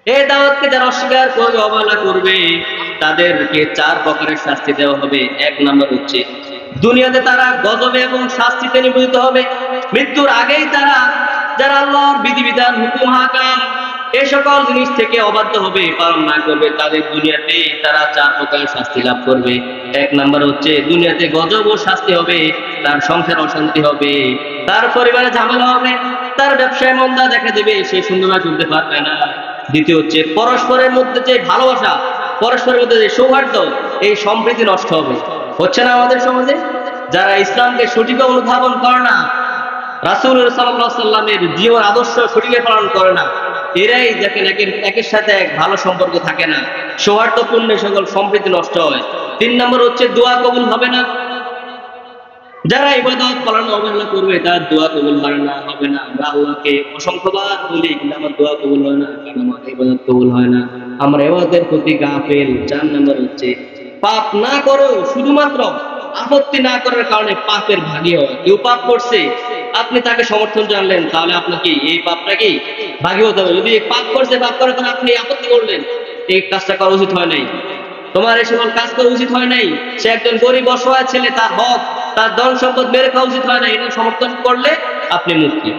এই দাওয়াতকে যারা অস্বীকার করবে, অবহেলা করবে, তাদেরকে 4 প্রকারের শাস্তি দেওয়া হবে। 1 নম্বর হচ্ছে দুনিয়াতে তারা গজবে এবং শাস্তিতে নিবেদিত হবে। মৃত্যুর আগেই তারা, যারা আল্লাহর বিধিবিধান, হুকুম হাকাম এই সকল জিনিস থেকে অবাধ্য হবে, পালন না করবে, তাদের দুনিয়াতে তারা 4 প্রকারের শাস্তি লাভ করবে। 1 নম্বর হচ্ছে দুনিয়াতে গজব ও শাস্তি হবে, তার সংসার অশান্তি হবে, তার পরিবারে ঝামেলা হবে, তার ব্যবসায় মন্দা দেখা দেবে, সে সুন্দরভাবে চলতে পারবে না। দ্বিতীয় হচ্ছে পরস্পরের মধ্যে যে ভালোবাসা, পরস্পরের মধ্যে যে সৌহার্দ্য, এই সম্প্রীতি নষ্ট হবে। হচ্ছে না আমাদের সমাজে? যারা ইসলামকে সঠিক অনুধাবন করে না, রাসূল সাল্লাল্লাহু আলাইহি সাল্লামের জীবন আদর্শ সঠিকভাবে পালন করে না, এরাই দেখেন একের সাথে এক ভালো সম্পর্ক থাকে না, সৌহার্দ্যপূর্ণ সকল সম্প্রীতি নষ্ট হয়। 3 নম্বর হচ্ছে দোয়া কবুল হবে না। যারা ইবাদত পালন অবহেলা করবে, তার দোয়া কবুল হবে না। আমরা আল্লাহকে অসংখ্যবার বলি, কিন্তু আমার দোয়া কবুল হয় না, কারণ আমার ইবাদত কবুল হয় না, আমরা ইবাদতের প্রতি গাফেল। 4 নম্বর হচ্ছে পাপ না করেও শুধুমাত্র আপত্তি না করার কারণে পাপের ভাগী হয়। কেউ পাপ করছে, আপনি তাকে সমর্থন জানলেন, তাহলে আপনাকে এই পাপটা কি ভাগী হতে হবে। যদি পাপ করছে, পাপ করার কারণে আপনি আপত্তি করলেন, এই কাজটা করা উচিত হয় নাই, তোমার এই সকল কাজ করা উচিত হয় নাই, সে একজন গরিব অসহায় ছেলে, তার হক, তার ধন সম্পদ মেরে খাওয়া উচিত হয় না, এটা সমর্থন করলে আপনি মুক্তি।